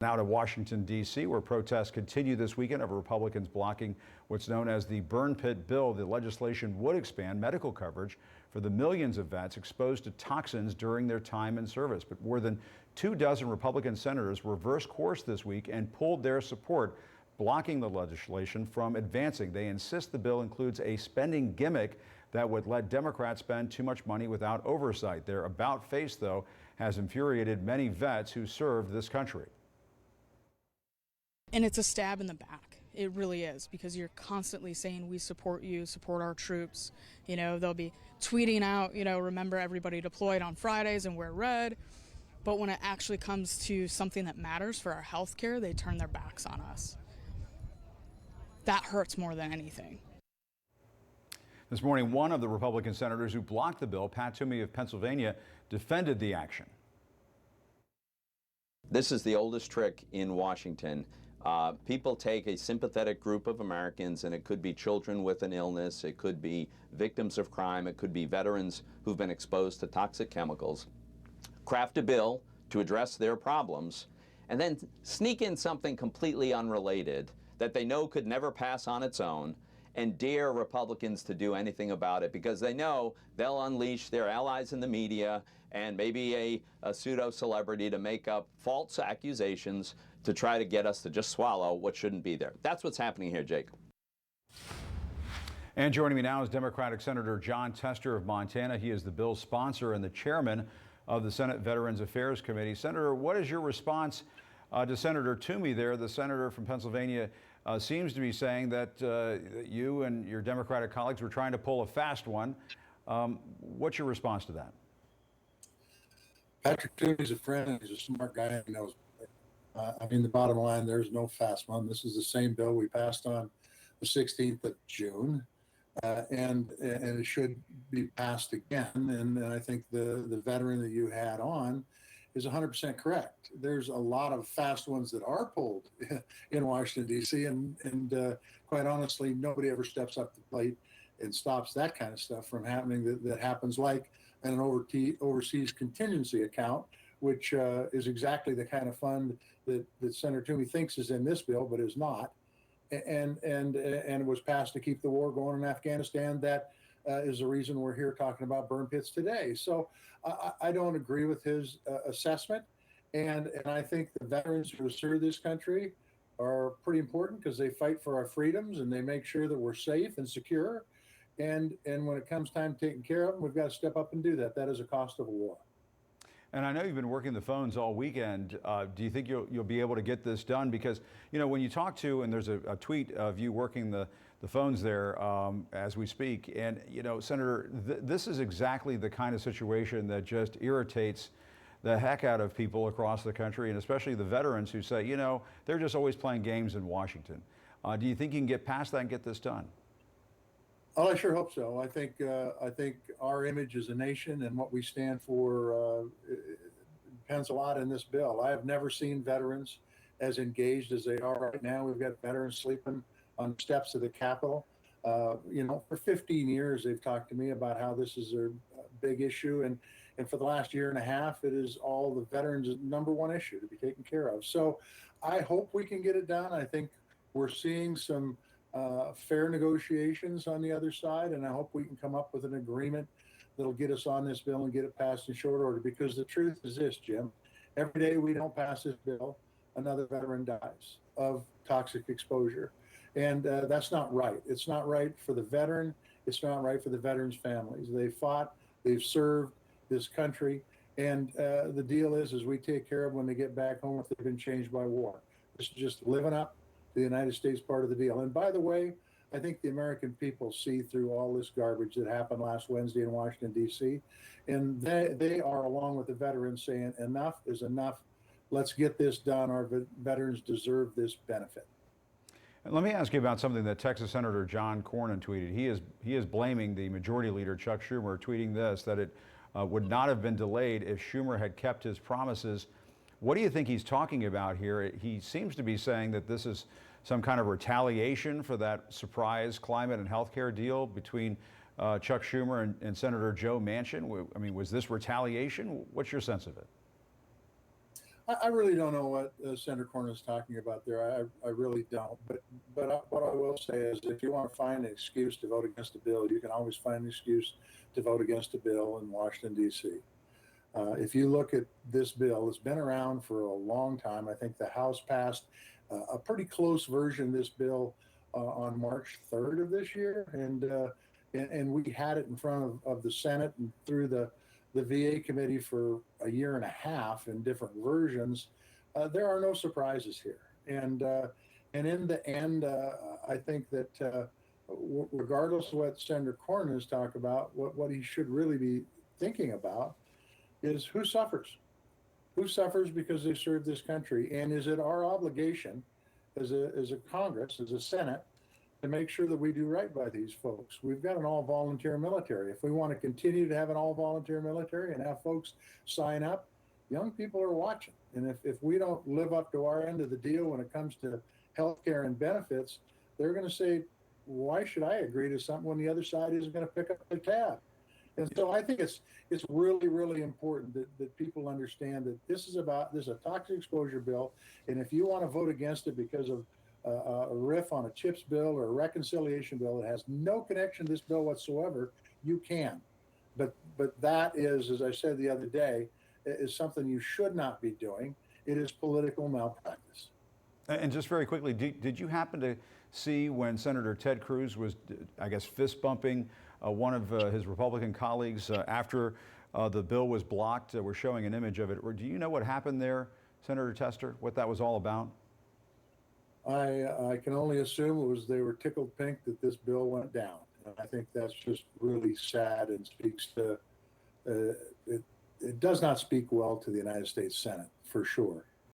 Now to Washington, D.C., where protests continue this weekend over Republicans blocking what's known as the Burn Pit bill. The legislation would expand medical coverage for the millions of vets exposed to toxins during their time in service. But more than 24 Republican senators reversed course this week and pulled their support, blocking the legislation from advancing. They insist the bill includes a spending gimmick that would let Democrats spend too much money without oversight. Their about-face, though, has infuriated many vets who served this country. And it's a stab in the back. It really is, because you're constantly saying we support you, support our troops. You know, they'll be tweeting out, remember everybody deployed on Fridays and wear red. But when it actually comes to something that matters for our health care, they turn their backs on us. That hurts more than anything. This morning, one of the Republican senators who blocked the bill, Pat Toomey of Pennsylvania, defended the action. This is the oldest trick in Washington. People take a sympathetic group of Americans, and it could be children with an illness, it could be victims of crime, it could be veterans who've been exposed to toxic chemicals, craft a bill to address their problems, and then sneak in something completely unrelated that they know could never pass on its own, and dare Republicans to do anything about it, because they know they'll unleash their allies in the media and maybe a pseudo-celebrity to make up false accusations to try to get us to just swallow what shouldn't be there. That's what's happening here, Jake. And joining me now is Democratic Senator Jon Tester of Montana. He is the bill's sponsor and the chairman of the Senate Veterans Affairs Committee. Senator, what is your response to Senator Toomey there? The senator from Pennsylvania seems to be saying that you and your Democratic colleagues were trying to pull a fast one. What's your response to that? Patrick Toomey's a friend, and he's a smart guy and knows. The bottom line, there's no fast one. This is the same bill we passed on the 16th of June, and it should be passed again. And I think the veteran that you had on is 100% correct. There's a lot of fast ones that are pulled in Washington, D.C., and quite honestly, nobody ever steps up to the plate and stops that kind of stuff from happening that happens, like an overseas contingency account, which is exactly the kind of fund that Senator Toomey thinks is in this bill, but is not, and was passed to keep the war going in Afghanistan. That is the reason we're here talking about burn pits today. So I don't agree with his assessment, and I think the veterans who serve this country are pretty important, because they fight for our freedoms and they make sure that we're safe and secure. And when it comes time to taking care of them, we've got to step up and do that. That is a cost of a war. And I know you've been working the phones all weekend. Do you think you'll be able to get this done? Because, when you talk to, and there's a tweet of you working the phones there as we speak, and, Senator, this is exactly the kind of situation that just irritates the heck out of people across the country, and especially the veterans who say, they're just always playing games in Washington. Do you think you can get past that and get this done? Oh, I sure hope so. I think our image as a nation and what we stand for depends a lot in this bill. I have never seen veterans as engaged as they are right now. We've got veterans sleeping on the steps of the Capitol. For 15 years, they've talked to me about how this is a big issue, and for the last year and a half, it is all the veterans' number one issue to be taken care of. So I hope we can get it done. I think we're seeing some fair negotiations on the other side, and I hope we can come up with an agreement that'll get us on this bill and get it passed in short order, because the truth is this, Jim: every day we don't pass this bill, another veteran dies of toxic exposure, and that's not right. It's not right for the veteran. It's not right for the veterans' families. They fought, they've served this country, and the deal is we take care of them when they get back home if they've been changed by war. This is just living up the United States part of the deal. And by the way, I think the American people see through all this garbage that happened last Wednesday in Washington, D.C., and they are, along with the veterans, saying enough is enough. Let's get this done. Our veterans deserve this benefit. And let me ask you about something that Texas Senator John Cornyn tweeted. He is blaming the Majority Leader, Chuck Schumer, tweeting this, that it would not have been delayed if Schumer had kept his promises. What do you think he's talking about here? He seems to be saying that this is some kind of retaliation for that surprise climate and health care deal between Chuck Schumer and Senator Joe Manchin. Was this retaliation? What's your sense of it? I really don't know what Senator Cornyn is talking about there. I really don't. But what I will say is, if you want to find an excuse to vote against a bill, you can always find an excuse to vote against a bill in Washington, D.C. If you look at this bill, it's been around for a long time. I think the House passed a pretty close version of this bill on March 3rd of this year, and we had it in front of the Senate and through the VA committee for a year and a half in different versions. There are no surprises here, and in the end, I think that regardless of what Senator Cornyn has talked about, what he should really be thinking about is who suffers. Who suffers because they serve this country, and is it our obligation as a Congress, as a Senate, to make sure that we do right by these folks? We've got an all-volunteer military. If we want to continue to have an all-volunteer military and have folks sign up, young people are watching. And if we don't live up to our end of the deal when it comes to health care and benefits, they're going to say, why should I agree to something when the other side isn't going to pick up the tab? And so I think it's really, really important that people understand that this is a toxic exposure bill. And if you want to vote against it because of a riff on a CHIPS bill or a reconciliation bill that has no connection to this bill whatsoever, you can. But that is, as I said the other day, is something you should not be doing. It is political malpractice. And just very quickly, did you happen to see when Senator Ted Cruz was, I guess, fist bumping one of his Republican colleagues after the bill was blocked? We're showing an image of it. Or do you know what happened there, Senator Tester, what that was all about? I can only assume it was they were tickled pink that this bill went down. And I think that's just really sad and speaks to, it does not speak well to the United States Senate, for sure.